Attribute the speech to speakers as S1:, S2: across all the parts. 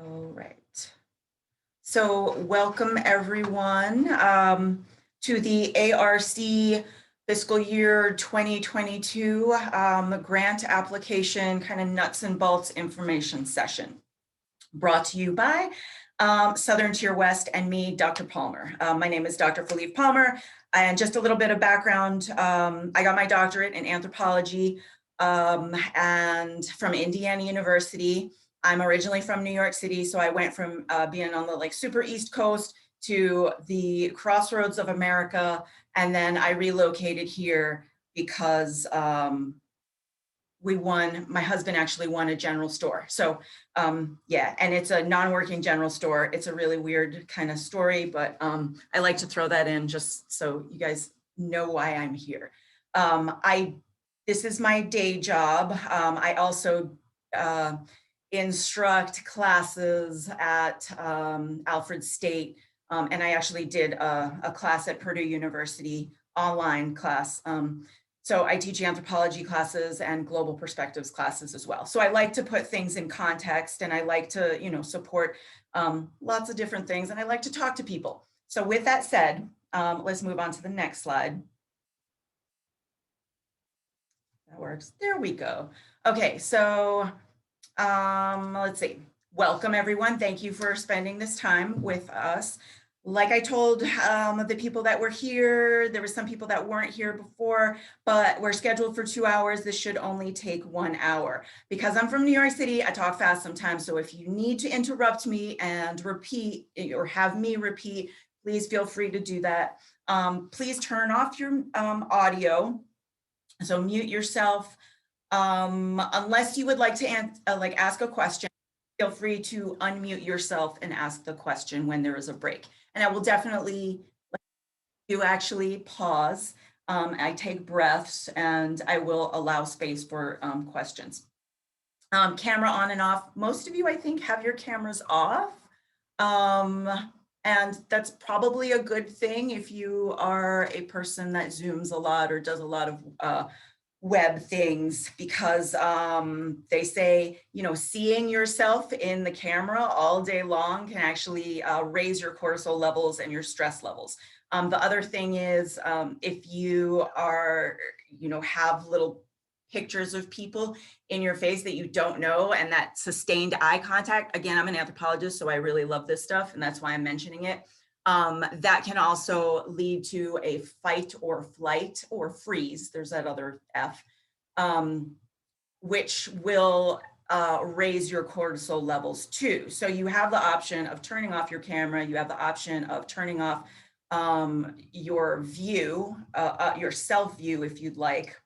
S1: All right. So welcome everyone to the ARC fiscal year 2022 grant application kind of nuts and bolts information session brought to you by Southern Tier West and me, Dr. Palmer. My name is Dr. Philippe Palmer, and just a little bit of background. I got my doctorate in anthropology and from Indiana University. I'm originally from New York City, so I went from being on the super East Coast to the crossroads of America, and then I relocated here because my husband actually won a general store. So yeah, and it's a non-working general store. It's a really weird kind of story, but I like to throw that in just so you guys know why I'm here. This is my day job. I also instruct classes at Alfred State, and I actually did a class at Purdue University, online class. So I teach anthropology classes and global perspectives classes as well. So I like to put things in context, and I like to, support lots of different things, and I like to talk to people. So with that said, let's move on to the next slide. That works. There we go. Okay, so let's see. Welcome everyone. Thank you for spending this time with us. Like I told the people that were here, there were some people that weren't here before, but we're scheduled for 2 hours. This should only take 1 hour. Because I'm from New York City, I talk fast sometimes. So if you need to interrupt me and repeat or have me repeat, please feel free to do that. Please turn off your audio. So mute yourself. Unless you would like to ask a question, feel free to unmute yourself and ask the question when there is a break. And I will definitely let you actually pause. I take breaths, and I will allow space for questions. Camera on and off. Most of you, I think, have your cameras off. And that's probably a good thing if you are a person that Zooms a lot or does a lot of web things, because they say, seeing yourself in the camera all day long can actually raise your cortisol levels and your stress levels. The other thing is, if you are, have little pictures of people in your face that you don't know, and that sustained eye contact, again, I'm an anthropologist, so I really love this stuff, and that's why I'm mentioning it. That can also lead to a fight or flight or freeze. There's that other F, which will raise your cortisol levels too. So you have the option of turning off your camera. You have the option of turning off your view, your self view, if you'd like,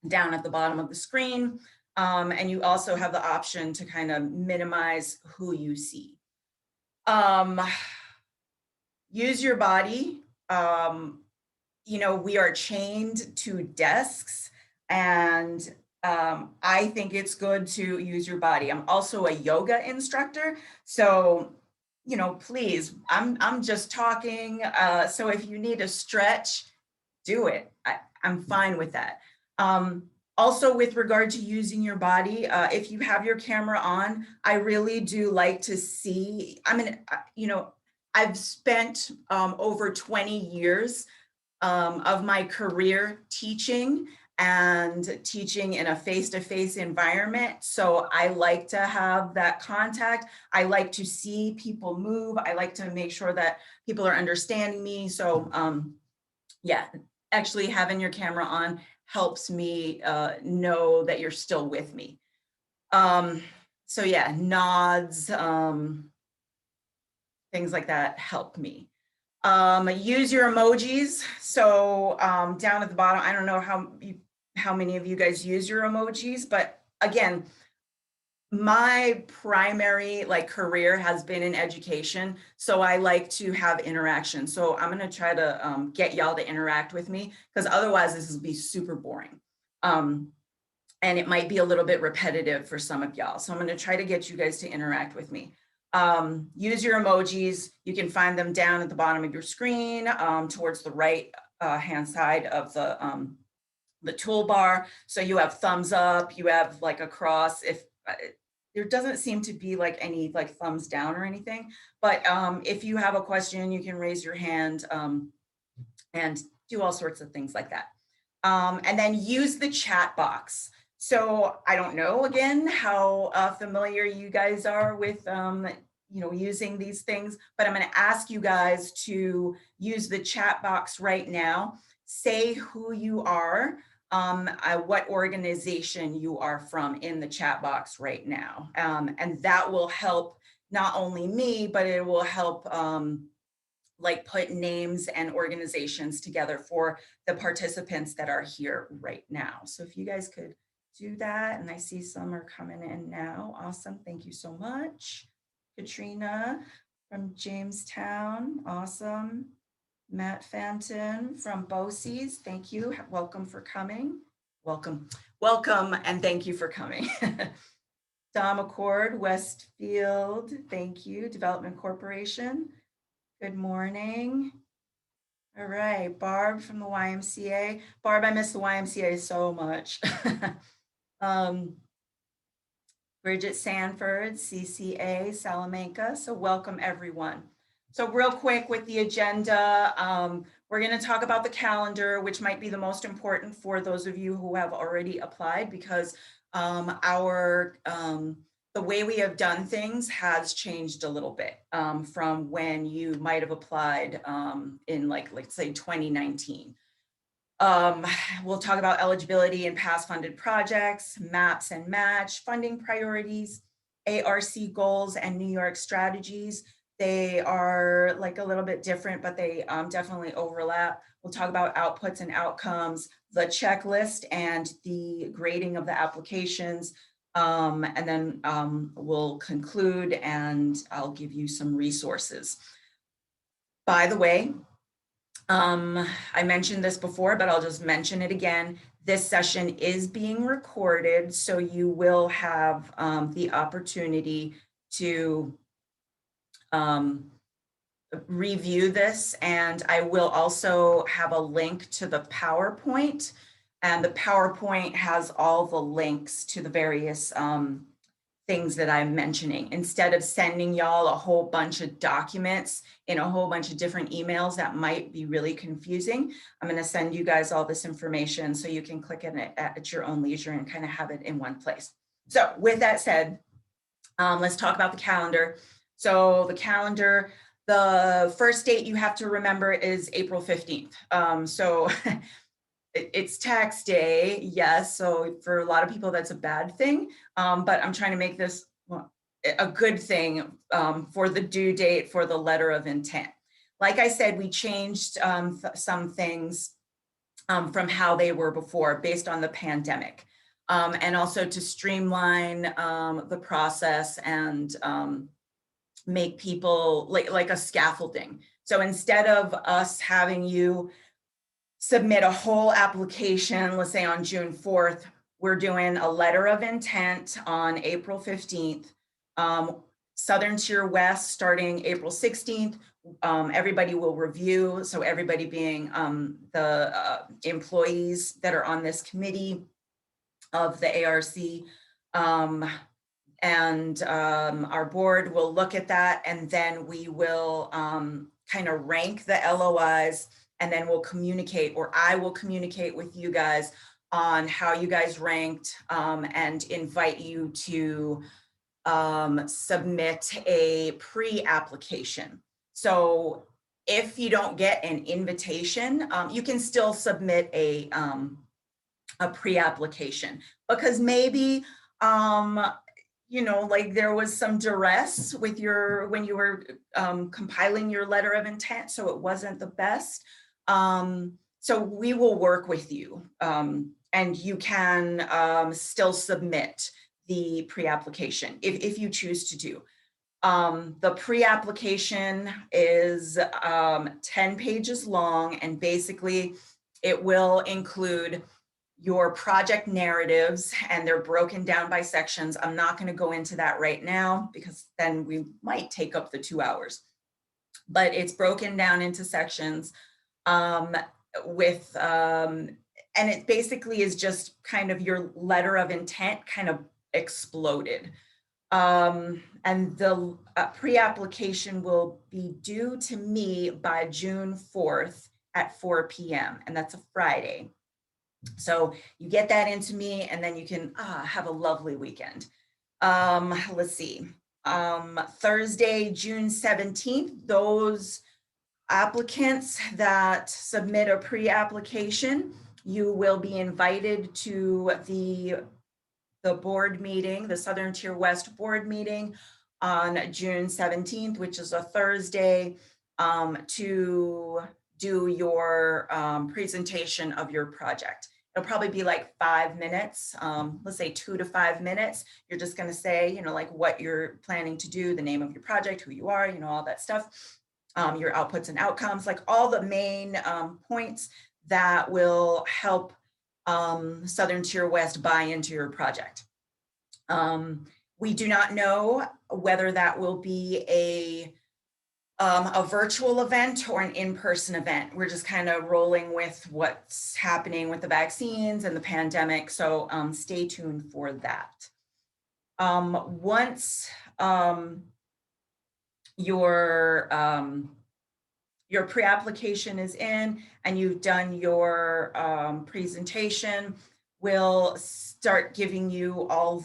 S1: down at the bottom of the screen. And you also have the option to kind of minimize who you see. Use your body. We are chained to desks, and I think it's good to use your body. I'm also a yoga instructor, so please, I'm just talking. So if you need a stretch, do it. I'm fine with that. Also, with regard to using your body, if you have your camera on, I really do like to see. I've spent over 20 years of my career teaching in a face-to-face environment. So I like to have that contact. I like to see people move. I like to make sure that people are understanding me. So yeah, actually having your camera on helps me know that you're still with me. So yeah, nods, things like that help me. Use your emojis. So down at the bottom, I don't know how many of you guys use your emojis, but again, my primary career has been in education, so I like to have interaction. So I'm going to try to get y'all to interact with me, because otherwise this will be super boring. And it might be a little bit repetitive for some of y'all. So I'm going to try to get you guys to interact with me. Use your emojis. You can find them down at the bottom of your screen, towards the right hand side of the toolbar. So you have thumbs up, you have a cross. If there doesn't seem to be like any like thumbs down or anything, but if you have a question, you can raise your hand and do all sorts of things like that. And then use the chat box. So I don't know, again, how familiar you guys are with using these things, but I'm going to ask you guys to use the chat box right now. Say who you are, what organization you are from in the chat box right now. And that will help not only me, but it will help like put names and organizations together for the participants that are here right now. So if you guys could do that, and I see some are coming in now. Awesome, thank you so much. Katrina from Jamestown, awesome. Matt Fenton from BOCES, thank you, welcome for coming. Welcome, and thank you for coming. Dom Accord, Westfield, thank you. Development Corporation. Good morning. All right, Barb from the YMCA. Barb, I miss the YMCA so much. Bridget Sanford, CCA, Salamanca. So welcome everyone. So real quick with the agenda, we're going to talk about the calendar, which might be the most important for those of you who have already applied, because the way we have done things has changed a little bit from when you might have applied in let's say 2019. We'll talk about eligibility and past funded projects, maps and match, funding priorities, ARC goals, and New York strategies. They are like a little bit different, but they definitely overlap. We'll talk about outputs and outcomes, the checklist, and the grading of the applications. And then we'll conclude, and I'll give you some resources. By the way, I mentioned this before, but I'll just mention it again. This session is being recorded, so you will have the opportunity to review this, and I will also have a link to the PowerPoint, and the PowerPoint has all the links to the various things that I'm mentioning. Instead of sending y'all a whole bunch of documents in a whole bunch of different emails that might be really confusing, I'm going to send you guys all this information so you can click on it at your own leisure and kind of have it in one place. So with that said, let's talk about the calendar. So the calendar, the first date you have to remember is April 15th. So it's tax day, yes. So for a lot of people, that's a bad thing. But I'm trying to make this a good thing for the due date for the letter of intent. Like I said, we changed some things from how they were before based on the pandemic. And also to streamline the process and make people like a scaffolding. So instead of us having you submit a whole application, let's say on June 4th, we're doing a letter of intent on April 15th, Southern Tier West starting April 16th. Everybody will review. So everybody being the employees that are on this committee of the ARC, and our board will look at that, and then we will kind of rank the LOIs, and then we'll communicate, or I will communicate with you guys on how you guys ranked, and invite you to submit a pre-application. So if you don't get an invitation, you can still submit a pre-application, because maybe like there was some duress with when you were compiling your letter of intent, so it wasn't the best. So we will work with you, and you can still submit the pre-application if you choose to do. The pre-application is 10 pages long, and basically it will include your project narratives, and they're broken down by sections. I'm not going to go into that right now because then we might take up the 2 hours, but it's broken down into sections and it basically is just kind of your letter of intent kind of exploded. And the pre-application will be due to me by June 4th at 4 p.m. And that's a Friday. So you get that into me and then you can have a lovely weekend. Let's see. Thursday, June 17th, those applicants that submit a pre-application, you will be invited to the board meeting, the Southern Tier West board meeting on June 17th, which is a Thursday, to do your presentation of your project. It'll probably be like 5 minutes, let's say 2 to 5 minutes. You're just gonna say, you know, like what you're planning to do, the name of your project, who you are, you know, all that stuff, your outputs and outcomes, like all the main points that will help Southern Tier West buy into your project. We do not know whether that will be a virtual event or an in-person event. We're just kind of rolling with what's happening with the vaccines and the pandemic. So stay tuned for that. Once your pre-application is in and you've done your presentation, we'll start giving you all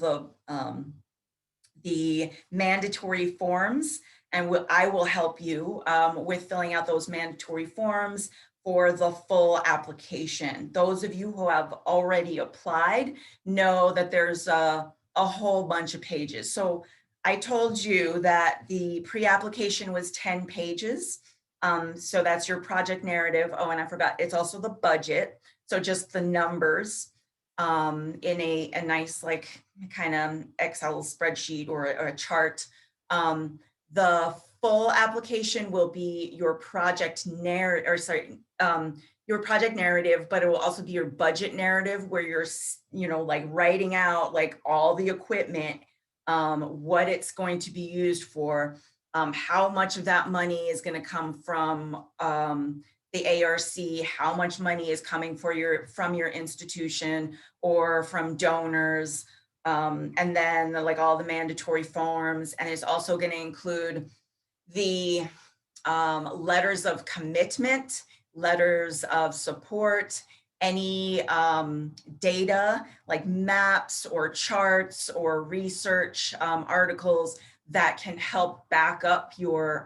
S1: the mandatory forms, and I will help you with filling out those mandatory forms for the full application. Those of you who have already applied know that there's a whole bunch of pages. So I told you that the pre-application was 10 pages. So that's your project narrative. Oh, and I forgot, it's also the budget. So just the numbers in a nice, like, kind of Excel spreadsheet or a chart. The full application will be your project narrative, or sorry, your project narrative, but it will also be your budget narrative where you're, you know, like writing out like all the equipment, what it's going to be used for, how much of that money is going to come from the ARC, how much money is coming from your institution or from donors, and then like all the mandatory forms. And it's also going to include the letters of commitment, letters of support, any data like maps or charts or research articles that can help back up your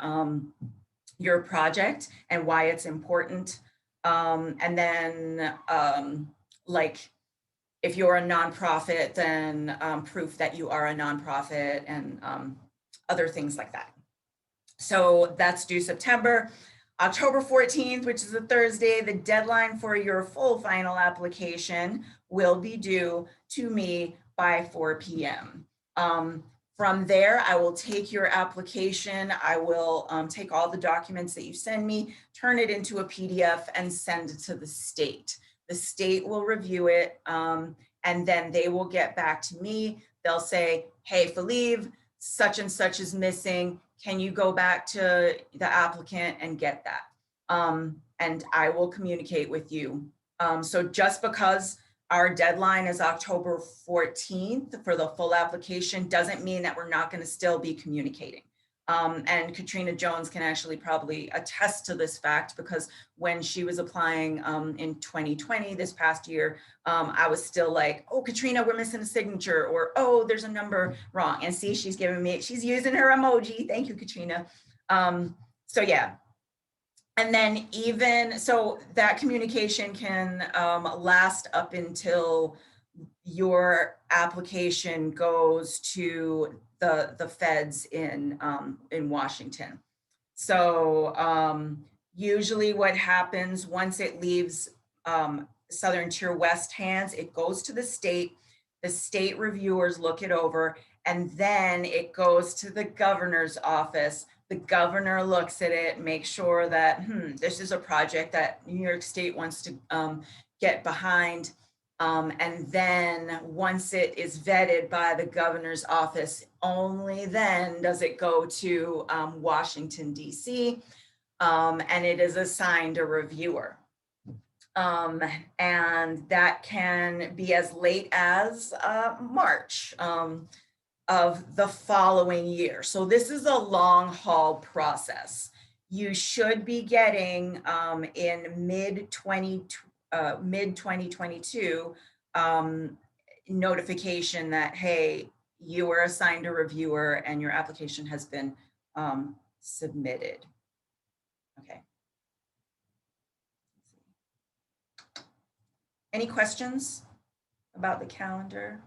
S1: project and why it's important. And then like if you're a nonprofit, then proof that you are a nonprofit and other things like that. So that's due September. October 14th, which is a Thursday, the deadline for your full final application will be due to me by 4 p.m. From there, I will take your application. I will take all the documents that you send me, turn it into a PDF and send it to the state. The state will review it, and then they will get back to me. They'll say, hey, Felive, such and such is missing. Can you go back to the applicant and get that? And I will communicate with you. So just because our deadline is October 14th for the full application doesn't mean that we're not going to still be communicating. And Katrina Jones can actually probably attest to this fact, because when she was applying in 2020, this past year, I was still like, oh, Katrina, we're missing a signature, or, oh, there's a number wrong. And see, she's giving me, she's using her emoji. Thank you, Katrina. So yeah. And then even, so that communication can last up until your application goes to the feds in Washington. So usually what happens once it leaves Southern Tier West hands, it goes to the state reviewers look it over, and then it goes to the governor's office. The governor looks at it, makes sure that this is a project that New York State wants to get behind. And then once it is vetted by the governor's office, only then does it go to Washington, D.C., and it is assigned a reviewer. And that can be as late as March. of the following year. So this is a long haul process. You should be getting in mid 2022 notification that, hey, you were assigned a reviewer and your application has been submitted. Okay. Any questions about the calendar?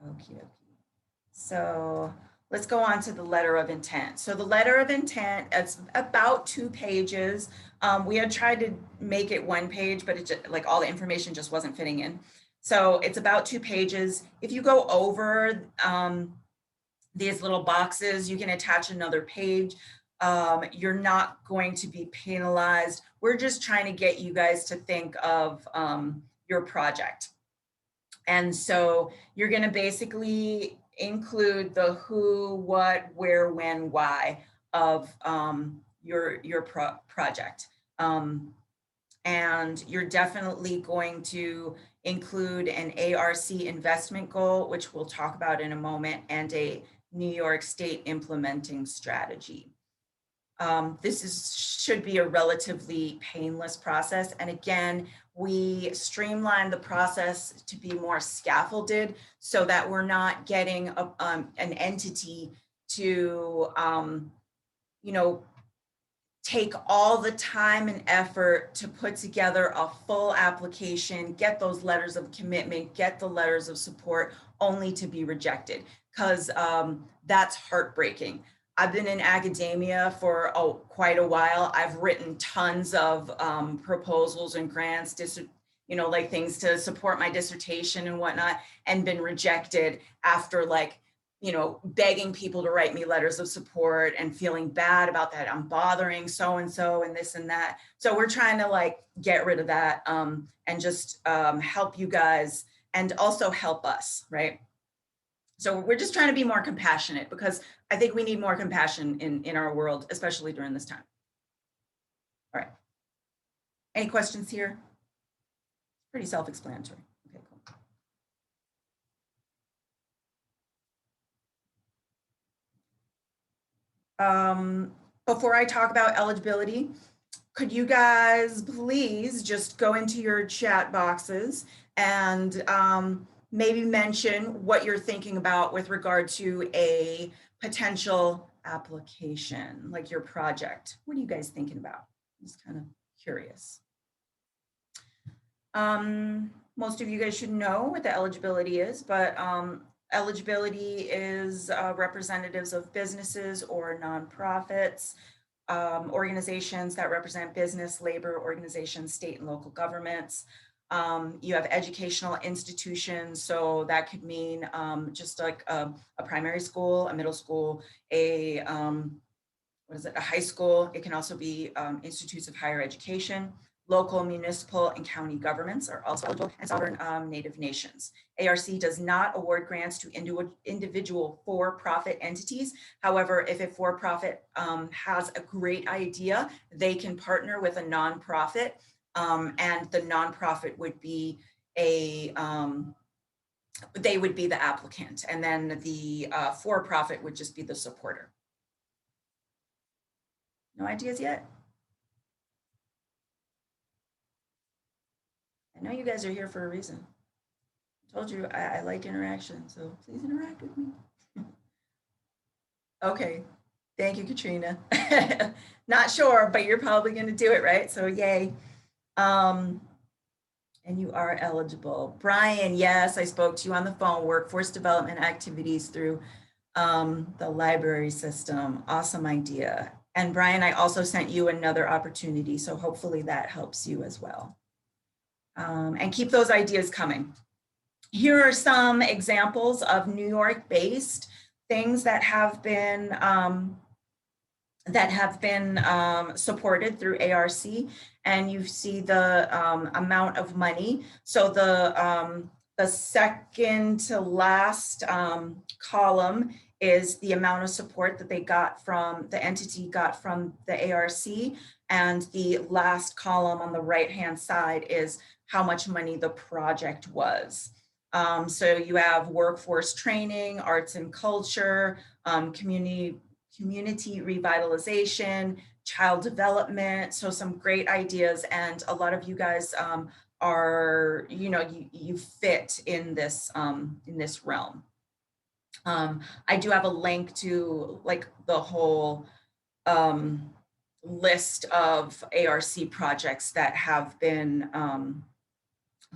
S1: Okay. So let's go on to the letter of intent. So the letter of intent, it's about 2 pages. We had tried to make it 1 page, but it just, like, all the information just wasn't fitting in. So it's about 2 pages. If you go over these little boxes, you can attach another page. You're not going to be penalized. We're just trying to get you guys to think of your project. And so you're going to basically include the who, what, where, when, why of your project. And you're definitely going to include an ARC investment goal, which we'll talk about in a moment, and a New York State implementing strategy. This should be a relatively painless process. And again, we streamline the process to be more scaffolded so that we're not getting an entity to, you know, take all the time and effort to put together a full application, get those letters of commitment, get the letters of support, only to be rejected, because that's heartbreaking. I've been in academia for quite a while. I've written tons of proposals and grants, you know, like things to support my dissertation and whatnot, and been rejected after, like, you know, begging people to write me letters of support and feeling bad about that. I'm bothering so-and-so and this and that. So we're trying to, like, get rid of that and just help you guys and also help us, right? So we're just trying to be more compassionate, because I think we need more compassion in our world, especially during this time. All right. Any questions here? Pretty self-explanatory. Okay, cool. Before I talk about eligibility, could you guys please just go into your chat boxes and maybe mention what you're thinking about with regard to a potential application, like your project? What are you guys thinking about? I'm just kind of curious. Most of you guys should know what the eligibility is, but eligibility is representatives of businesses or nonprofits, organizations that represent business, labor organizations, state and local governments. You have educational institutions, so that could mean just like a primary school, a middle school, a high school. It can also be institutes of higher education. Local, municipal, and county governments are also eligible, and sovereign native nations. ARC does not award grants to individual for-profit entities. However, if a for-profit has a great idea, they can partner with a nonprofit, and the nonprofit would be they would be the applicant, and then the for-profit would just be the supporter. No ideas yet? I know you guys are here for a reason. I told you I like interaction, so please interact with me. Okay, thank you, Katrina. Not sure, but you're probably going to do it, right? So yay. And you are eligible. Brian, yes, I spoke to you on the phone. Workforce development activities through the library system. Awesome idea. And Brian, I also sent you another opportunity, so hopefully that helps you as well. And keep those ideas coming. Here are some examples of New York-based things that have been supported through ARC, and you see the amount of money. So the second to last column is the amount of support that they got from, the entity got from the ARC, and the last column on the right-hand side is how much money the project was. So you have workforce training, arts and culture, community revitalization, child development. So some great ideas, and a lot of you guys are, you fit in this realm. I do have a link to like the whole list of ARC projects that have been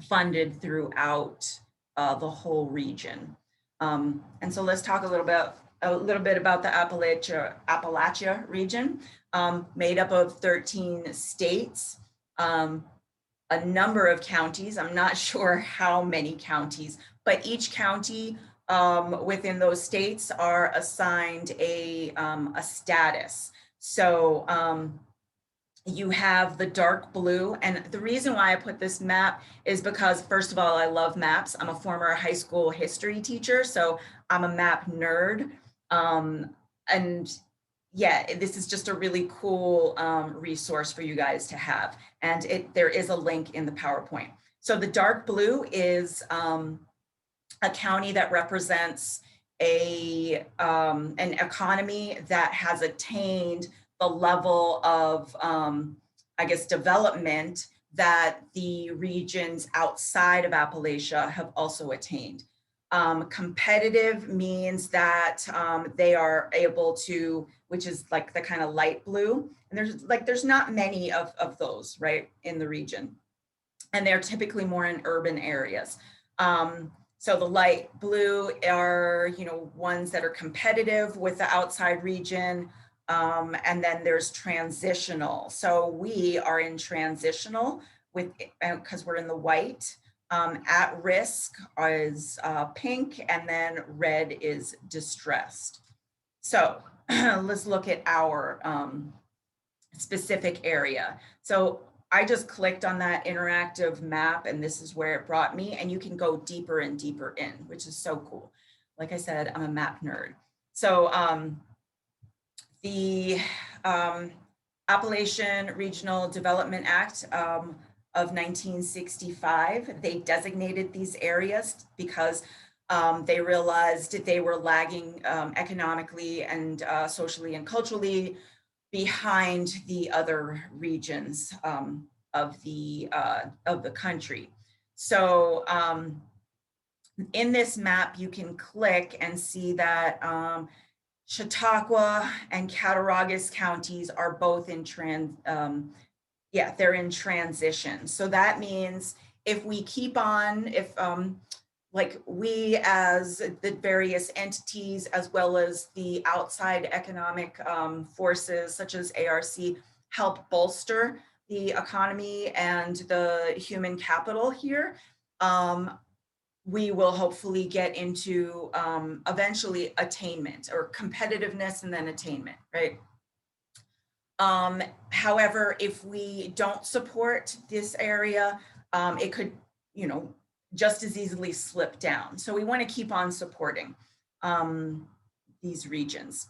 S1: funded throughout the whole region. And so let's talk a little bit about the Appalachia region, made up of 13 states, a number of counties. I'm not sure how many counties, but each county within those states are assigned a status. So you have the dark blue, and the reason why I put this map is because, first of all, I love maps. I'm a former high school history teacher, so I'm a map nerd. And yeah, this is just a really cool resource for you guys to have. And there is a link in the PowerPoint. So the dark blue is a county that represents an economy that has attained the level of, I guess, development that the regions outside of Appalachia have also attained. Competitive means that they are able to, which is like the kind of light blue, and there's not many of those, right, in the region. And they're typically more in urban areas. So the light blue are, ones that are competitive with the outside region. And then there's transitional. So we are in transitional because we're in the white. At risk is pink, and then red is distressed. So let's look at our specific area. So I just clicked on that interactive map, and this is where it brought me, and you can go deeper and deeper in, which is so cool. Like I said, I'm a map nerd. So the Appalachian Regional Development Act of 1965, they designated these areas because they realized they were lagging economically and socially and culturally behind the other regions of the country. So in this map, you can click and see that Chautauqua and Cattaraugus counties are both in they're in transition. So that means if we keep on, like we as the various entities, as well as the outside economic forces such as ARC, help bolster the economy and the human capital here, we will hopefully get into eventually attainment or competitiveness and then attainment, right? However, if we don't support this area, it could, just as easily slip down. So we want to keep on supporting these regions.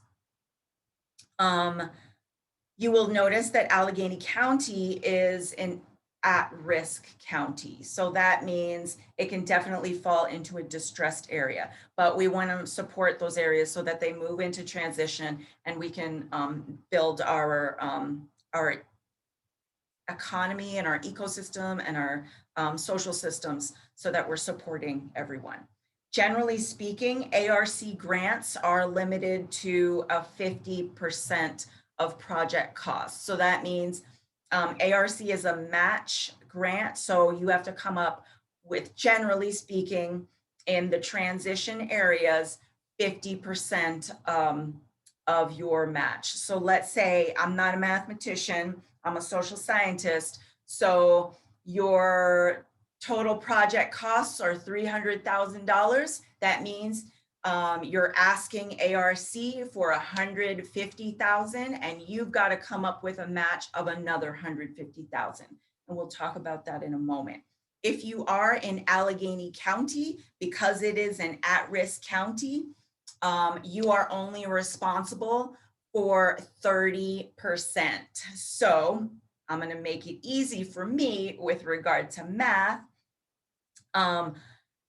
S1: You will notice that Allegheny County is an at-risk county. So that means it can definitely fall into a distressed area, but we want to support those areas so that they move into transition and we can build our economy and our ecosystem and our social systems so that we're supporting everyone. Generally speaking, ARC grants are limited to a 50% of project costs. So that means ARC is a match grant. So you have to come up with, generally speaking, in the transition areas, 50% of your match. So let's say I'm not a mathematician, I'm a social scientist. So your total project costs are $300,000. That means you're asking ARC for $150,000, and you've got to come up with a match of another $150,000. And we'll talk about that in a moment. If you are in Allegheny County, because it is an at-risk county, you are only responsible for 30%. So I'm going to make it easy for me with regard to math.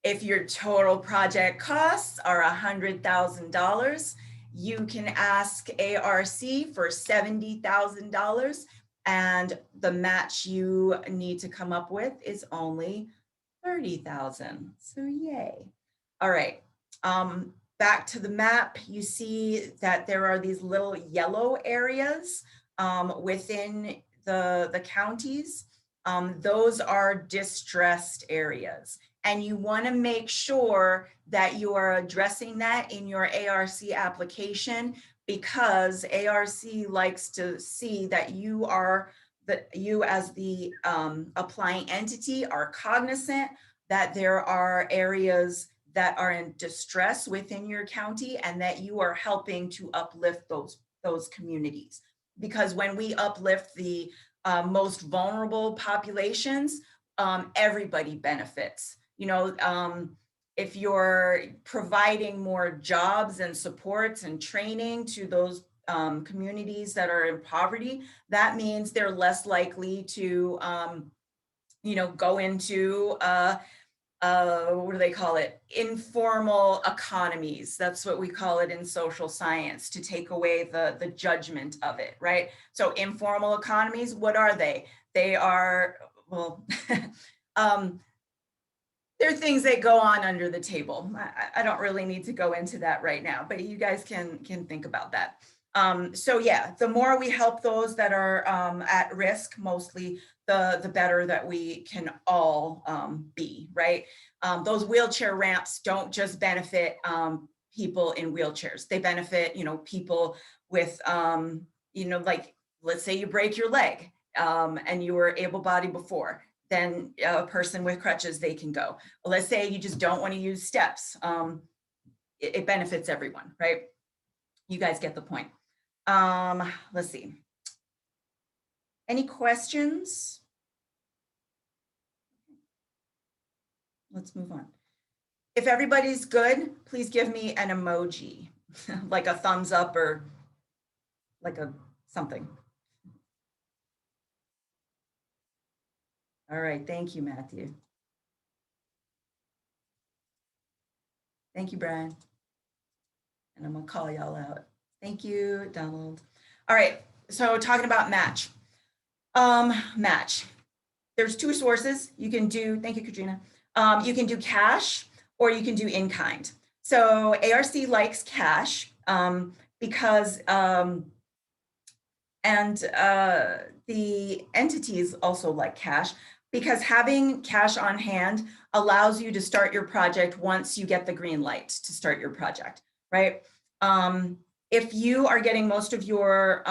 S1: If your total project costs are $100,000, you can ask ARC for $70,000, and the match you need to come up with is only $30,000. So yay. All right. Back to the map, you see that there are these little yellow areas within the counties. Those are distressed areas. And you want to make sure that you are addressing that in your ARC application, because ARC likes to see that you as the applying entity are cognizant that there are areas that are in distress within your county, and that you are helping to uplift those communities. Because when we uplift the most vulnerable populations, everybody benefits. You know, if you're providing more jobs and supports and training to those communities that are in poverty, that means they're less likely to, you know, go into what do they call it? Informal economies. That's what we call it in social science, to take away the judgment of it, right? So informal economies, what are they? They are, well, there are things that go on under the table. I don't really need to go into that right now, but you guys can think about that. So yeah, the more we help those that are at risk, mostly, the better that we can all be, right? Those wheelchair ramps don't just benefit people in wheelchairs. They benefit, you know, people with, you know, like, let's say you break your leg and you were able-bodied before, then a person with crutches, they can go. Well, let's say you just don't want to use steps. It benefits everyone, right? You guys get the point. Let's see. Any questions? Let's move on. If everybody's good, please give me an emoji, like a thumbs up or like a something. All right, thank you, Matthew. Thank you, Brian. And I'm gonna call y'all out. Thank you, Donald. All right, so talking about match. Match. There's two sources you can do. Thank you, Katrina. You can do cash or you can do in kind. So ARC likes cash because, the entities also like cash, because having cash on hand allows you to start your project once you get the green light to start your project, right? If you are getting most of your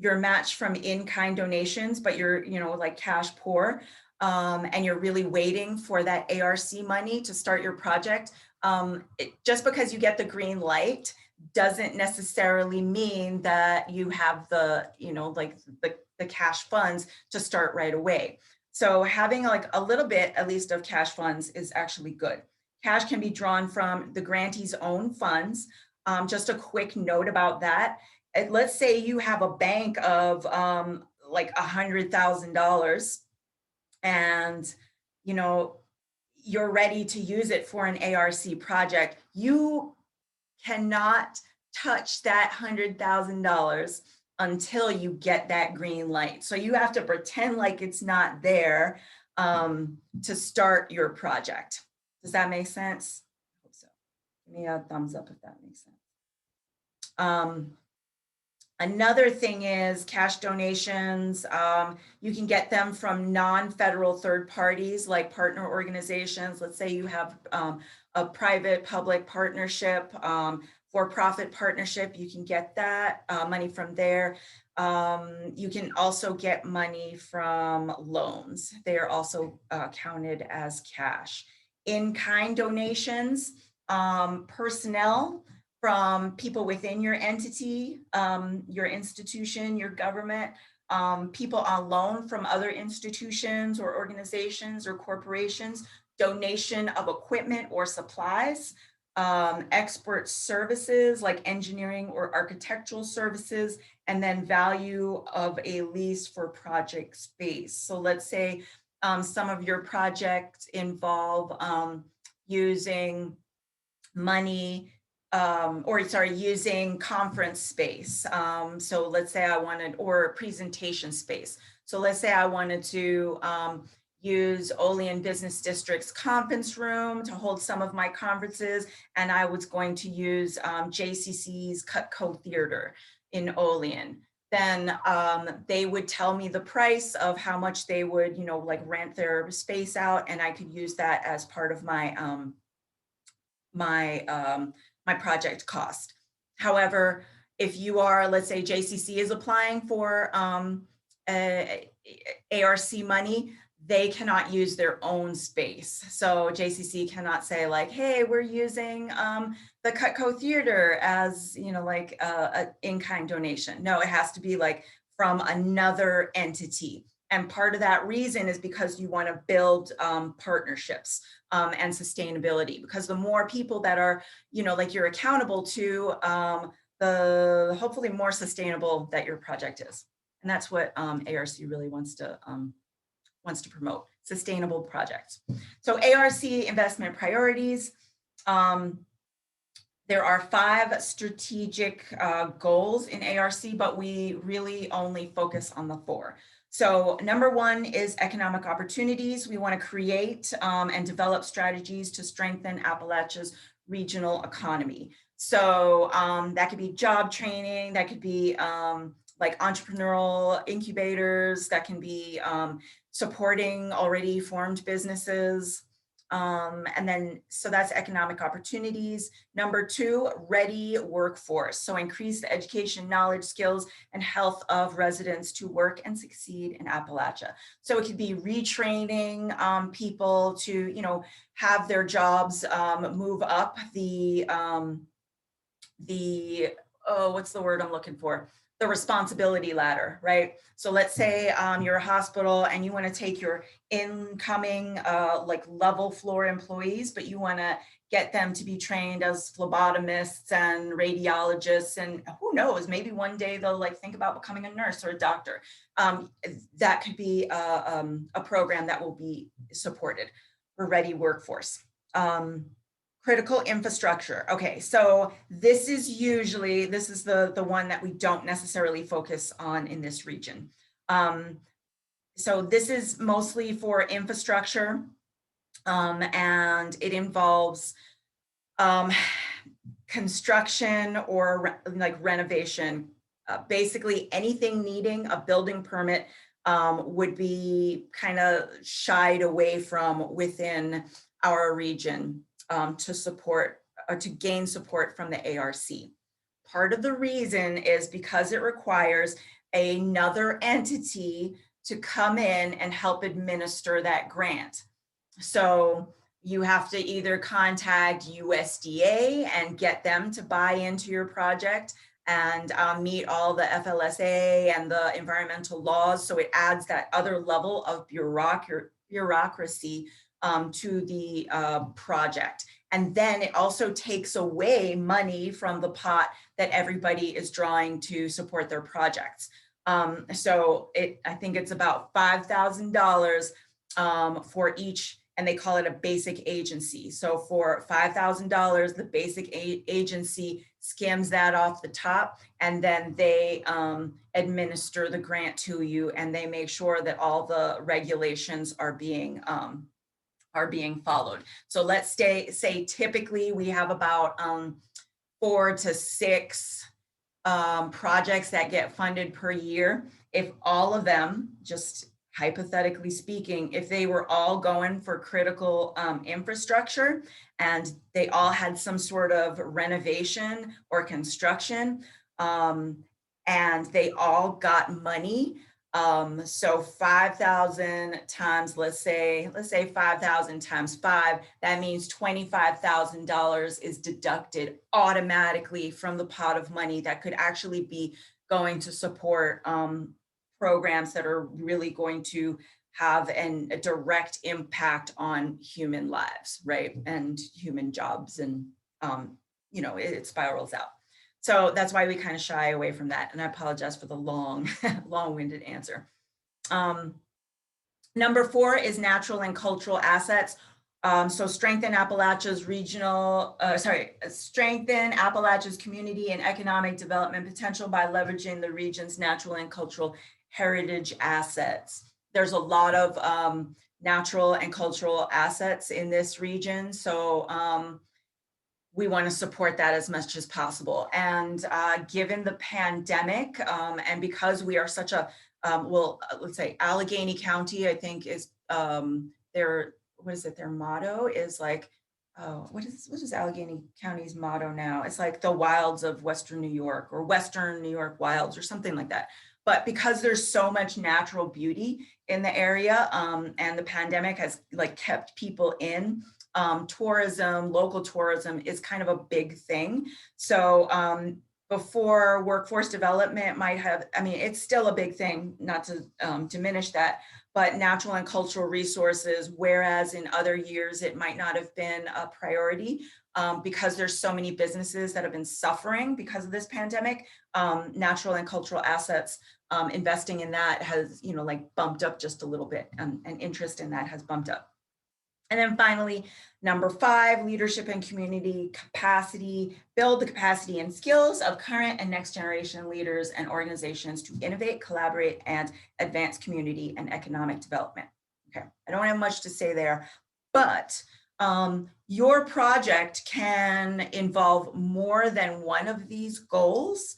S1: match from in-kind donations, but you're, you know, like cash poor, and you're really waiting for that ARC money to start your project, just because you get the green light doesn't necessarily mean that you have the, you know, like the cash funds to start right away. So having like a little bit, at least, of cash funds is actually good. Cash can be drawn from the grantee's own funds. Just a quick note about that. Let's say you have a bank of like $100,000 and, you know, you're ready to use it for an ARC project. You cannot touch that $100,000 until you get that green light. So you have to pretend like it's not there to start your project. Does that make sense? I hope so. Give me a thumbs up if that makes sense. Another thing is cash donations. You can get them from non-federal third parties like partner organizations. Let's say you have a private-public partnership, for-profit partnership, you can get that money from there. You can also get money from loans. They are also counted as cash. In-kind donations, personnel from people within your entity, your institution, your government, people on loan from other institutions or organizations or corporations, donation of equipment or supplies. expert services like engineering or architectural services, and then value of a lease for project space. So let's say some of your projects involve using money using conference space. So let's say I wanted, or presentation space. So let's say I wanted to use Olean Business District's conference room to hold some of my conferences, and I was going to use JCC's Cutco Theater in Olean. Then they would tell me the price of how much they would, like rent their space out, and I could use that as part of my my project cost. However, if you are, let's say JCC is applying for ARC money, they cannot use their own space. So JCC cannot say like, hey, we're using the Cutco Theater as, like a in-kind donation. No, it has to be like from another entity. And part of that reason is because you want to build partnerships and sustainability, because the more people that are, like you're accountable to, the hopefully more sustainable that your project is. And that's what ARC really wants to promote, sustainable projects. So ARC investment priorities. There are 5 strategic goals in ARC, but we really only focus on the 4. So number 1 is economic opportunities. We want to create and develop strategies to strengthen Appalachia's regional economy. So that could be job training, that could be like entrepreneurial incubators, that can be supporting already formed businesses. And then, so that's economic opportunities. Number 2, ready workforce. So increase the education, knowledge, skills, and health of residents to work and succeed in Appalachia. So it could be retraining people to, have their jobs move up the what's the word I'm looking for? The responsibility ladder, right? So let's say you're a hospital and you want to take your incoming like level floor employees, but you want to get them to be trained as phlebotomists and radiologists, and who knows, maybe one day they'll like think about becoming a nurse or a doctor. That could be a program that will be supported for ready workforce. Critical infrastructure. Okay, so this is the one that we don't necessarily focus on in this region. So this is mostly for infrastructure, and it involves construction or like renovation. Basically anything needing a building permit would be kind of shied away from within our region. To support or to gain support from the ARC. Part of the reason is because it requires another entity to come in and help administer that grant. So you have to either contact USDA and get them to buy into your project and meet all the FLSA and the environmental laws. So it adds that other level of bureaucracy to the project. And then it also takes away money from the pot that everybody is drawing to support their projects. So I think it's about $5,000 for each, and they call it a basic agency. So for $5,000, the basic agency skims that off the top, and then they administer the grant to you, and they make sure that all the regulations are being followed. So let's say typically we have about 4 to 6 projects that get funded per year. If all of them, just hypothetically speaking, if they were all going for critical infrastructure and they all had some sort of renovation or construction, and they all got money, so 5,000 times, let's say 5,000 times 5, that means $25,000 is deducted automatically from the pot of money that could actually be going to support programs that are really going to have a direct impact on human lives, right? And human jobs and you know, it spirals out. So that's why we kind of shy away from that. And I apologize for the long-winded answer. Number 4 is natural and cultural assets. So strengthen Appalachia's strengthen Appalachia's community and economic development potential by leveraging the region's natural and cultural heritage assets. There's a lot of natural and cultural assets in this region. So we want to support that as much as possible. And given the pandemic, and because we are such a, let's say Allegheny County, I think is their motto is like, what is Allegheny County's motto now? It's like the wilds of Western New York, or Western New York wilds, or something like that. But because there's so much natural beauty in the area, and the pandemic has like kept people in, tourism, local tourism is kind of a big thing. So before workforce development might have, I mean, it's still a big thing, not to diminish that, but natural and cultural resources, whereas in other years it might not have been a priority, because there's so many businesses that have been suffering because of this pandemic. Natural and cultural assets, investing in that has, you know, like bumped up just a little bit, and interest in that has bumped up. And then finally, number 5, leadership and community capacity, build the capacity and skills of current and next generation leaders and organizations to innovate, collaborate, and advance community and economic development. Okay, I don't have much to say there, but your project can involve more than one of these goals.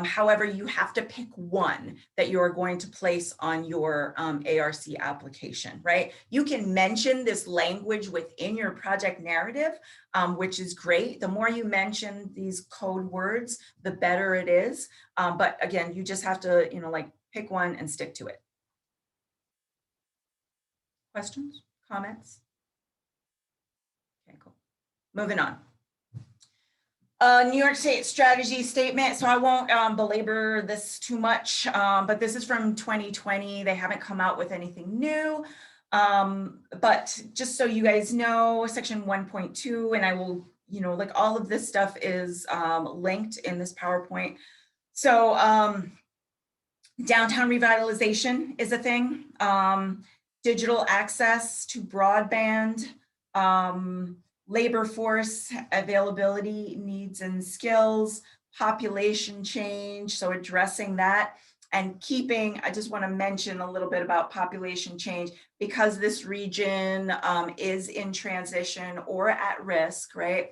S1: However, you have to pick one that you are going to place on your ARC application, right? You can mention this language within your project narrative, which is great. The more you mention these code words, the better it is. But again, you just have to, you know, like pick one and stick to it. Questions, comments? Okay, cool. Moving on. New York State strategy statement. So I won't belabor this too much, but this is from 2020. They haven't come out with anything new. But just so you guys know, section 1.2, and I will, you know, like all of this stuff is linked in this PowerPoint. So downtown revitalization is a thing. Digital access to broadband, labor force availability, needs and skills, population change, so addressing that and keeping, I just want to mention a little bit about population change because this region is in transition or at risk, right?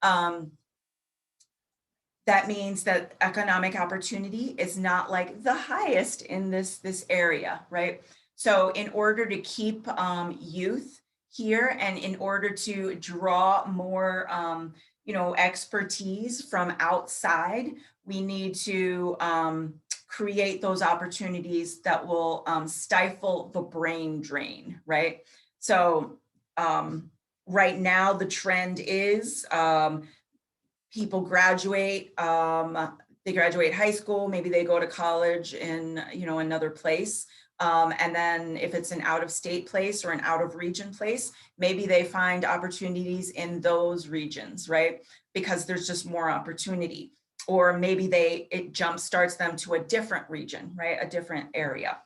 S1: That means that economic opportunity is not like the highest in this area, right? So in order to keep youth here and in order to draw more you know, expertise from outside, we need to create those opportunities that will stifle the brain drain, right? So right now the trend is people graduate, they graduate high school, maybe they go to college in, you know, another place. And then if it's an out-of-state place or an out-of-region place, maybe they find opportunities in those regions, right? Because there's just more opportunity. Or maybe it jumpstarts them to a different region, right? A different area.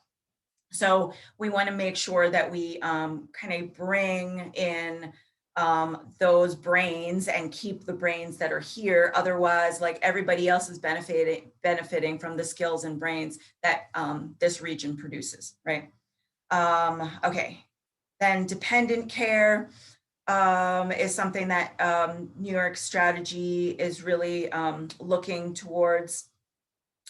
S1: So we want to make sure that we kind of bring in those brains and keep the brains that are here. Otherwise, like everybody else is benefiting from the skills and brains that this region produces, right? Okay, then dependent care is something that New York strategy is really looking towards,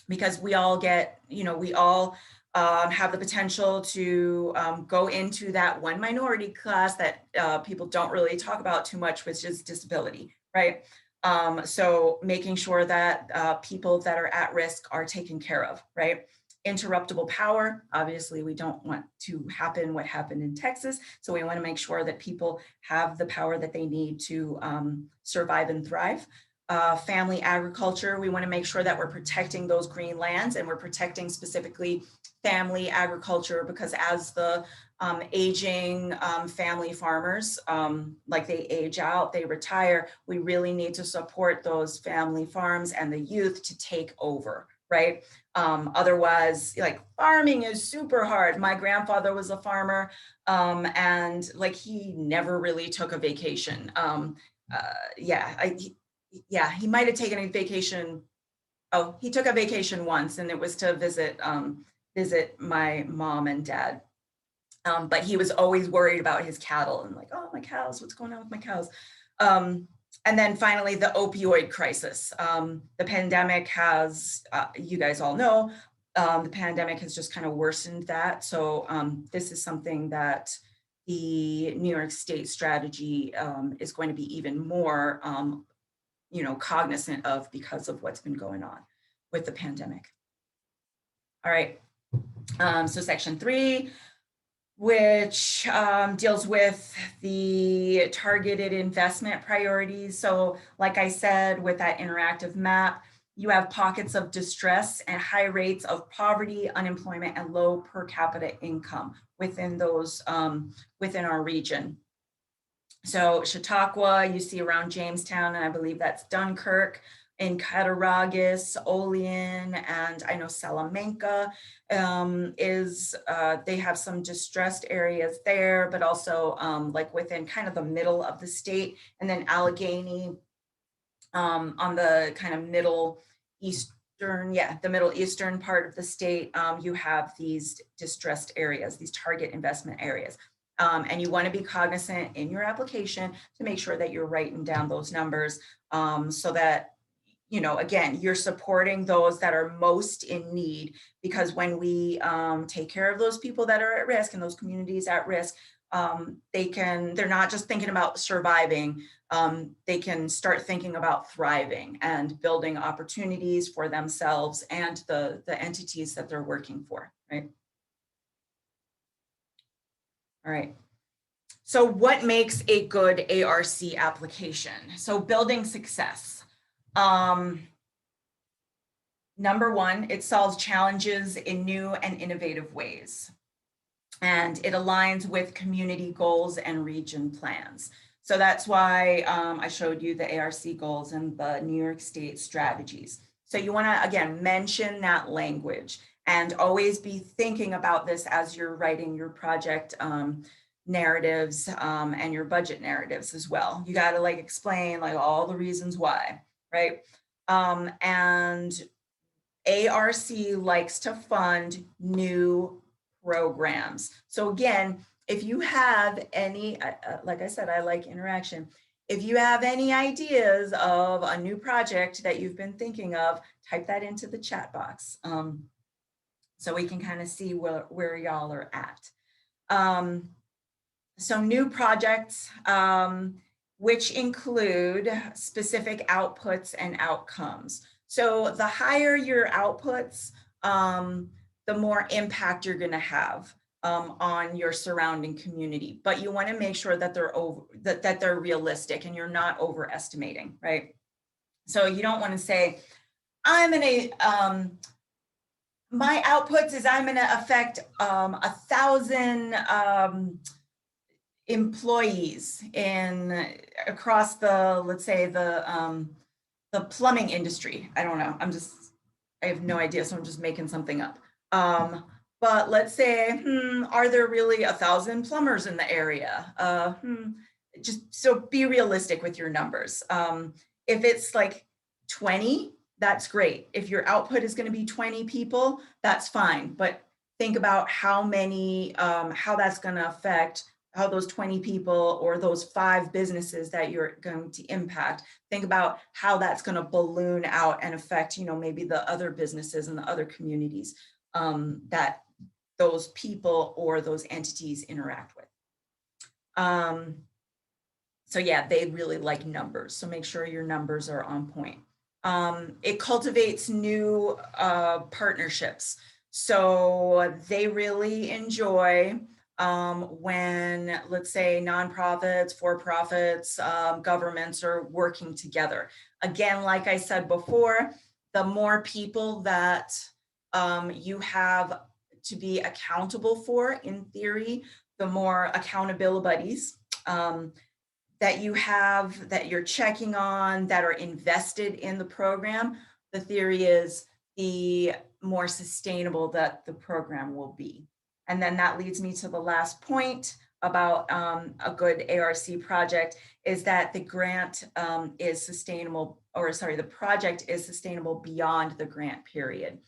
S1: because we all get, you know, we all have the potential to go into that one minority class that people don't really talk about too much, which is disability, right? So making sure that people that are at risk are taken care of, right? Interruptible power, obviously we don't want to happen what happened in Texas. So we want to make sure that people have the power that they need to survive and thrive. family agriculture. We want to make sure that we're protecting those green lands, and we're protecting specifically family agriculture, because as the aging family farmers, like they age out, they retire, we really need to support those family farms and the youth to take over, right? Otherwise, like, farming is super hard. My grandfather was a farmer, and like, he never really took a vacation. Yeah, he might have taken a vacation. Oh, he took a vacation once, and it was to visit my mom and dad. But he was always worried about his cattle, and like, oh, my cows, what's going on with my cows? And then finally, the opioid crisis. The pandemic has, you guys all know, the pandemic has just kind of worsened that. So this is something that the New York State strategy is going to be even more cognizant of, because of what's been going on with the pandemic. All right, so section 3, which deals with the targeted investment priorities. So like I said, with that interactive map, you have pockets of distress and high rates of poverty, unemployment, and low per capita income within those, within our region. So Chautauqua, you see around Jamestown, and I believe that's Dunkirk, in Cattaraugus, Olean, and I know Salamanca they have some distressed areas there, but also like within kind of the middle of the state, and then Allegheny on the kind of middle eastern, the middle eastern part of the state, you have these distressed areas, these target investment areas. And you want to be cognizant in your application to make sure that you're writing down those numbers so that, again, you're supporting those that are most in need, because when we take care of those people that are at risk and those communities at risk, they're not just thinking about surviving, they can start thinking about thriving and building opportunities for themselves and the entities that they're working for, right? All right. So what makes a good ARC application? So building success. Number 1, it solves challenges in new and innovative ways. And it aligns with community goals and region plans. So that's why I showed you the ARC goals and the New York State strategies. So you want to, again, mention that language and always be thinking about this as you're writing your project narratives and your budget narratives as well. You got to like explain like all the reasons why, right? And ARC likes to fund new programs. So again, if you have any, like I said, I like interaction. If you have any ideas of a new project that you've been thinking of, type that into the chat box so we can kind of see where y'all are at. So new projects, which include specific outputs and outcomes. So the higher your outputs, the more impact you're going to have on your surrounding community. But you want to make sure that that they're realistic and you're not overestimating, right? So you don't want to say, I'm going to, my outputs is I'm going to affect 1,000 employees across the, let's say the plumbing industry. I don't know. I have no idea. So I'm just making something up. But let's say, are there really 1,000 plumbers in the area? Just so be realistic with your numbers. If it's like 20, that's great. If your output is going to be 20 people, that's fine. But think about how many, how that's going to affect how those 20 people or those 5 businesses that you're going to impact. Think about how that's going to balloon out and affect, maybe the other businesses and the other communities that those people or those entities interact with. So yeah, they really like numbers. So make sure your numbers are on point. It cultivates new partnerships. So they really enjoy when, let's say, nonprofits, for-profits, governments are working together. Again, like I said before, the more people that you have to be accountable for, in theory, the more accountability buddies that you have, that you're checking on, that are invested in the program, the theory is the more sustainable that the program will be. And then that leads me to the last point about a good ARC project, is that the grant is sustainable, or sorry, the project is sustainable beyond the grant period.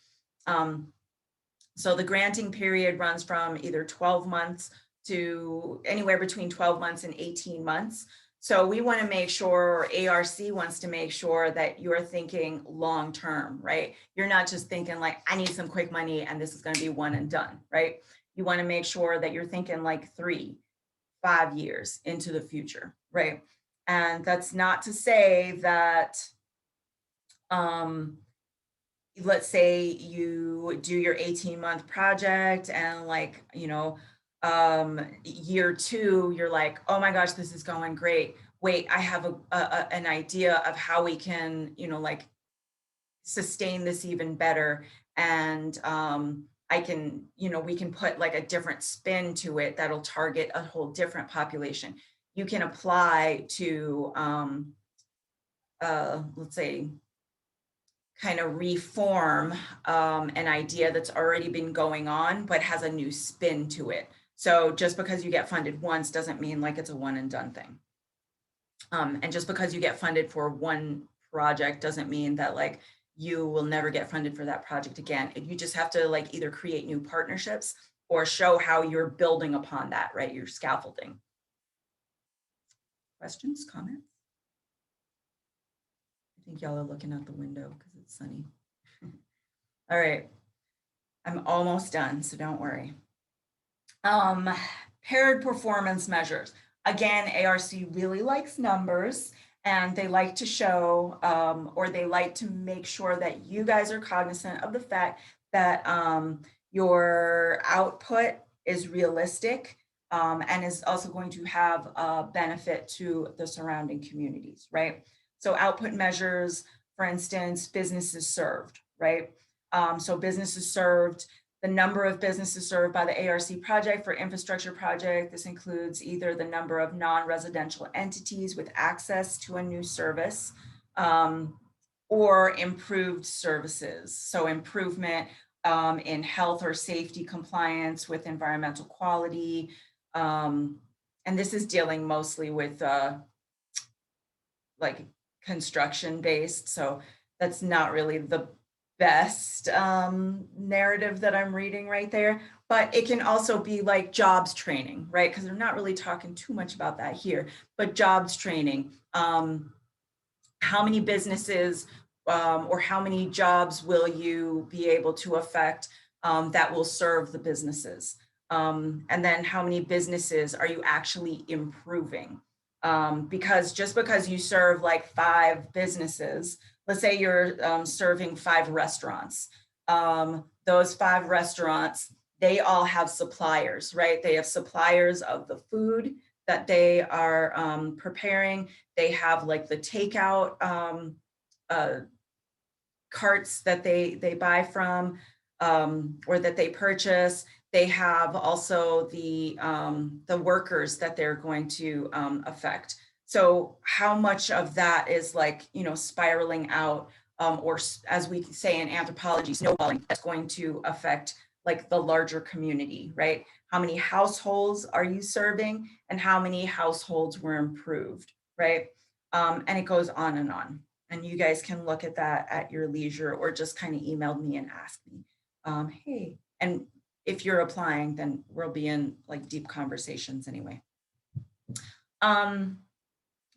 S1: So the granting period runs from either 12 months to anywhere between 12 months and 18 months. So we want to make sure, or ARC wants to make sure, that you're thinking long-term, right? You're not just thinking like, I need some quick money and this is going to be one and done, right? You want to make sure that you're thinking like 3, 5 years into the future, right? And that's not to say that, let's say you do your 18-month project and like, year 2, you're like, oh my gosh, this is going great. Wait, I have an idea of how we can, like sustain this even better. And I can, we can put like a different spin to it that'll target a whole different population. You can apply to, let's say, kind of reform an idea that's already been going on, but has a new spin to it. So just because you get funded once doesn't mean like it's a one and done thing. And just because you get funded for one project doesn't mean that like you will never get funded for that project again. You just have to like either create new partnerships or show how you're building upon that, right? You're scaffolding. Questions, comments? I think y'all are looking out the window because it's sunny. All right, I'm almost done, so don't worry. Paired performance measures. Again, ARC really likes numbers, and they like to show, or they like to make sure that you guys are cognizant of the fact that your output is realistic and is also going to have a benefit to the surrounding communities, right? So output measures, for instance, businesses served, right? So businesses served, the number of businesses served by the ARC project for infrastructure project. This includes either the number of non-residential entities with access to a new service or improved services. So improvement in health or safety compliance with environmental quality. And this is dealing mostly with like construction based. So that's not really the best narrative that I'm reading right there, but it can also be like jobs training, right? Because they're not really talking too much about that here, but jobs training. How many businesses or how many jobs will you be able to affect that will serve the businesses? And then how many businesses are you actually improving? Because just because you serve like 5 businesses, let's say you're serving 5 restaurants, those 5 restaurants, they all have suppliers, right? They have suppliers of the food that they are preparing. They have like the takeout carts that they buy from or that they purchase. They have also the workers that they're going to affect. So how much of that is like, spiraling out or as we say in anthropology, snowballing, that's going to affect like the larger community, right? How many households are you serving and how many households were improved, right? And it goes on. And you guys can look at that at your leisure or just kind of email me and ask me, hey, and if you're applying, then we'll be in like deep conversations anyway.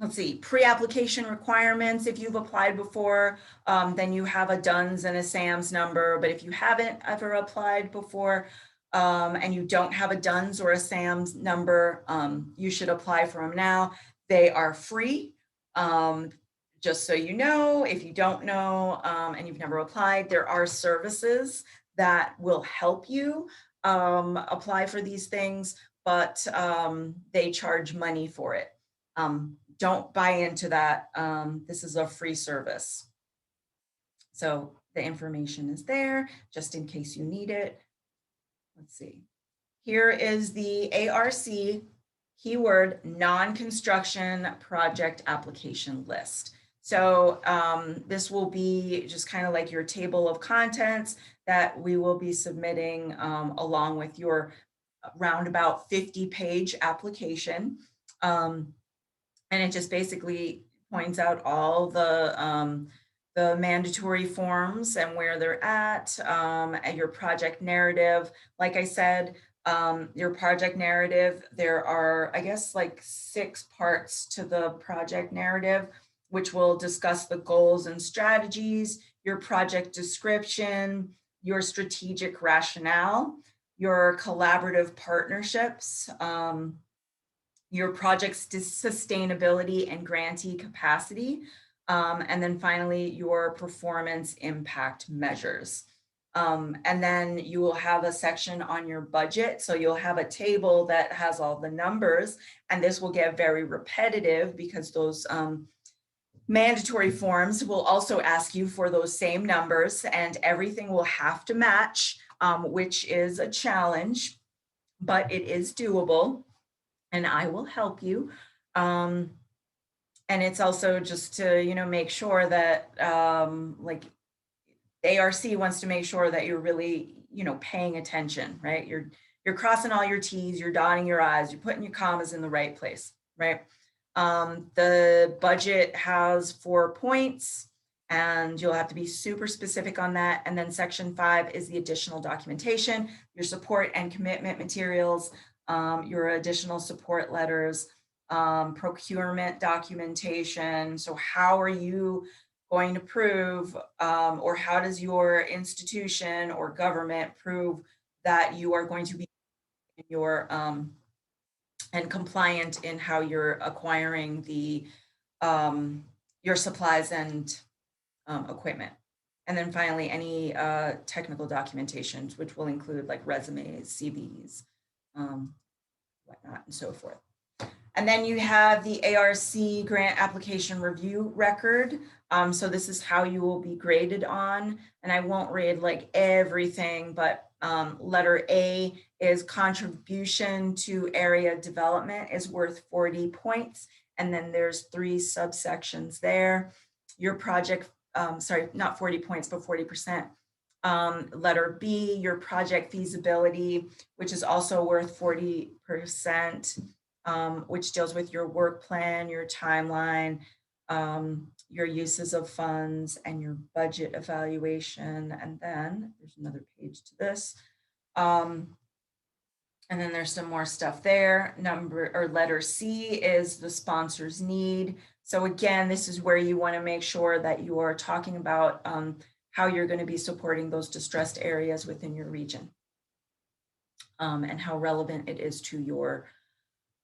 S1: Let's see, pre-application requirements. If you've applied before, then you have a DUNS and a SAMS number. But if you haven't ever applied before and you don't have a DUNS or a SAMS number, you should apply for them now. They are free. Just so you know, if you don't know and you've never applied, there are services that will help you apply for these things. but they charge money for it. Don't buy into that. This is a free service. So the information is there just in case you need it. Let's see. Here is the ARC keyword non-construction project application list. So this will be just kind of like your table of contents that we will be submitting along with your roundabout 50-page application. And it just basically points out all the mandatory forms and where they're at, and your project narrative. Like I said, your project narrative, there are, I guess, like 6 parts to the project narrative, which will discuss the goals and strategies, your project description, your strategic rationale, your collaborative partnerships, your project's sustainability and grantee capacity, and then finally, your performance impact measures. And then you will have a section on your budget. So you'll have a table that has all the numbers, and this will get very repetitive because those mandatory forms will also ask you for those same numbers, and everything will have to match, which is a challenge, but it is doable, and I will help you. And it's also just to, you know, make sure that like the ARC wants to make sure that you're really, you know, paying attention, right? You're crossing all your T's, you're dotting your I's, you're putting your commas in the right place, right? The budget has 4 points, and you'll have to be super specific on that. And then section 5 is the additional documentation, your support and commitment materials, your additional support letters, procurement documentation. So how are you going to prove, or how does your institution or government prove that you are going to be in your and compliant in how you're acquiring the your supplies and equipment. And then finally, any technical documentations, which will include like resumes, CVs, whatnot, and so forth. And then you have the ARC grant application review record. So this is how you will be graded on, and I won't read like everything, but letter A is contribution to area development is worth 40 points. And then there's 3 subsections there. Your project, sorry, not 40 points, but 40%. Letter B, your project feasibility, which is also worth 40%, which deals with your work plan, your timeline, your uses of funds, and your budget evaluation. And then there's another page to this. And then there's some more stuff there. Letter C is the sponsor's need. So again, this is where you want to make sure that you are talking about how you're going to be supporting those distressed areas within your region, and how relevant it is to your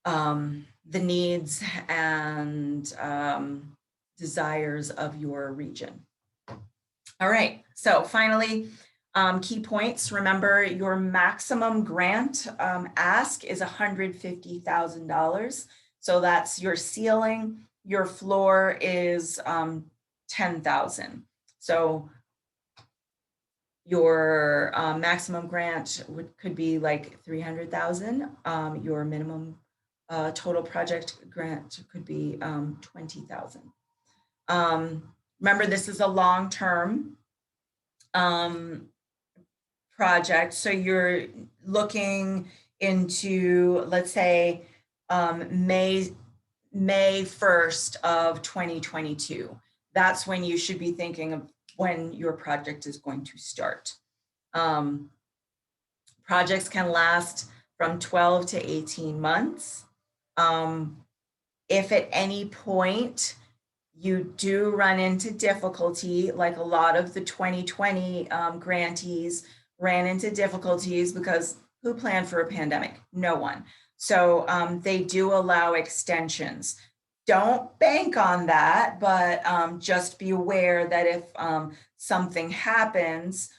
S1: the needs and desires of your region. All right, so finally, key points. Remember, your maximum grant ask is $150,000. So that's your ceiling. Your floor is $10,000. So your maximum grant could be like $300,000. Your minimum total project grant could be $20,000. Remember, this is a long-term project. So you're looking into, let's say, May 1st of 2022. That's when you should be thinking of when your project is going to start. Projects can last from 12 to 18 months. If at any point you do run into difficulty, like a lot of the 2020 grantees ran into difficulties because who planned for a pandemic? No one. So they do allow extensions. Don't bank on that, but just be aware that if something happens,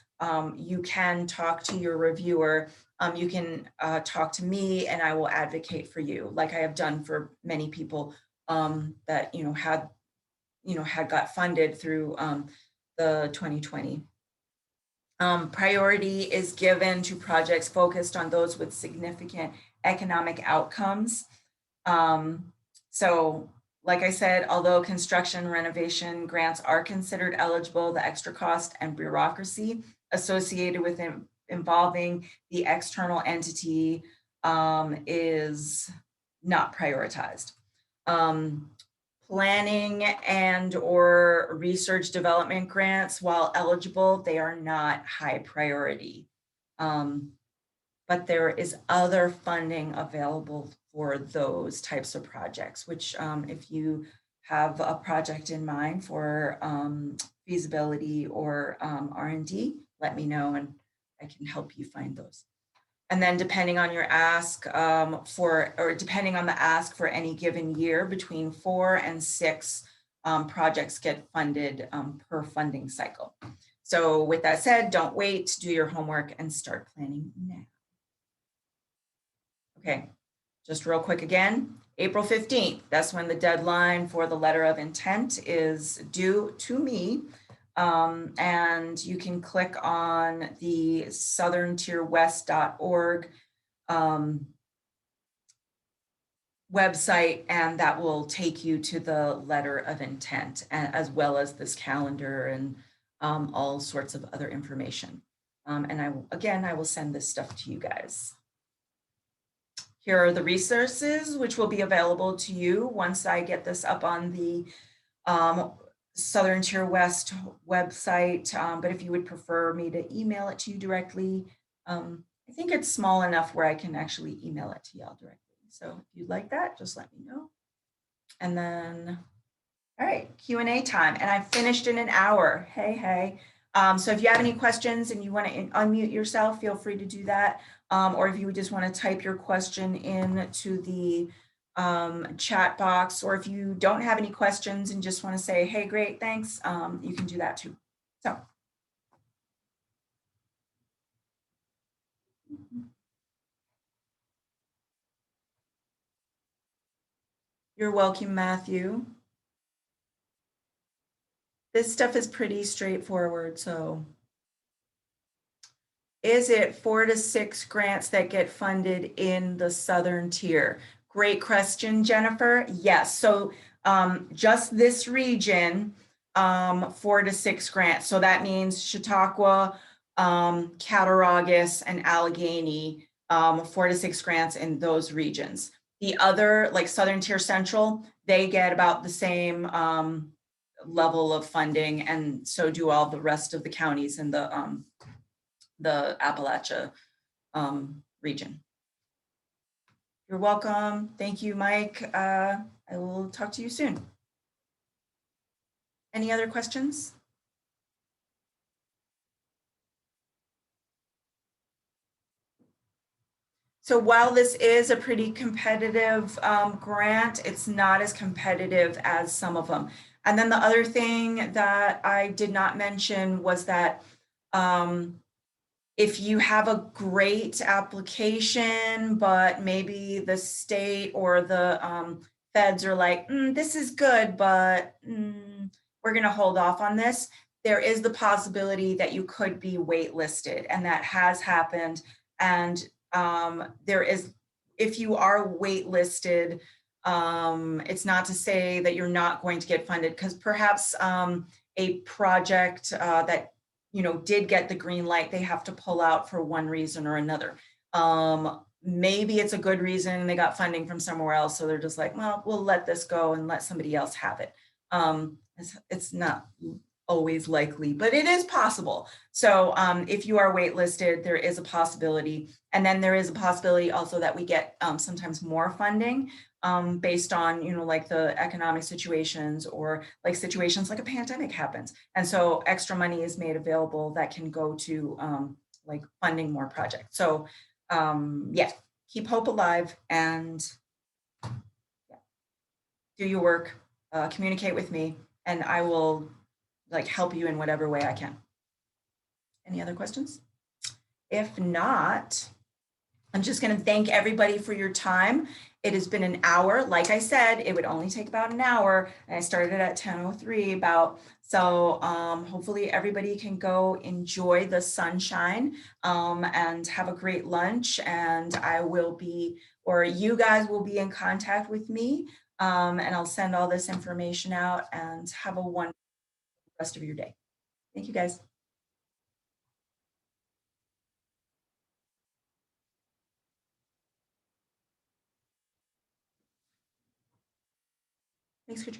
S1: you can talk to your reviewer you can talk to me and I will advocate for you, like I have done for many people that, had got funded through the 2020. Priority is given to projects focused on those with significant economic outcomes. So like I said, although construction renovation grants are considered eligible, the extra cost and bureaucracy associated with involving the external entity is not prioritized. Planning and or research development grants, while eligible, they are not high priority. But there is other funding available for those types of projects, which if you have a project in mind for feasibility or R&D, let me know and I can help you find those. And then depending on your ask depending on the ask for any given year, between 4 and 6 projects get funded per funding cycle. So with that said, don't wait, do your homework and start planning now. Okay, just real quick again, April 15th, that's when the deadline for the letter of intent is due to me. And you can click on the southerntierwest.org website, and that will take you to the letter of intent, as well as this calendar and all sorts of other information. And I will send this stuff to you guys. Here are the resources which will be available to you once I get this up on the Southern Tier West website. But if you would prefer me to email it to you directly, I think it's small enough where I can actually email it to y'all directly. So if you'd like that, just let me know. And then, all right, Q&A time. And I finished in an hour. Hey. So if you have any questions and you want to unmute yourself, feel free to do that. Or if you just want to type your question into the chat box, or if you don't have any questions and just want to say, hey, great, thanks, you can do that too. So. You're welcome, Matthew. This stuff is pretty straightforward, so. Is it 4 to 6 grants that get funded in the Southern Tier? Great question, Jennifer. Yes, so just this region, 4 to 6 grants. So that means Chautauqua, Cattaraugus, and Allegheny, 4 to 6 grants in those regions. The other, like Southern Tier Central, they get about the same level of funding, and so do all the rest of the counties in the Appalachia region. You're welcome. Thank you, Mike. I will talk to you soon. Any other questions? So while this is a pretty competitive grant, it's not as competitive as some of them. And then the other thing that I did not mention was that if you have a great application, but maybe the state or the feds are like, this is good, but we're gonna hold off on this, there is the possibility that you could be waitlisted, and that has happened. And there is, if you are waitlisted, it's not to say that you're not going to get funded, because perhaps a project that did get the green light, they have to pull out for one reason or another. Maybe it's a good reason and they got funding from somewhere else, so they're just like, well, we'll let this go and let somebody else have it. It's not always likely, but it is possible. So if you are waitlisted, there is a possibility. And then there is a possibility also that we get sometimes more funding based on, like the economic situations, or like situations like a pandemic happens. And so extra money is made available that can go to like funding more projects. So yeah, keep hope alive and yeah, do your work, communicate with me, and I will like help you in whatever way I can. Any other questions? If not, I'm just going to thank everybody for your time. It has been an hour. Like I said, it would only take about an hour. And I started at 10:03 about. So hopefully everybody can go enjoy the sunshine and have a great lunch. And I will be, or you guys will be in contact with me. And I'll send all this information out and have a wonderful rest of your day. Thank you guys. Thanks for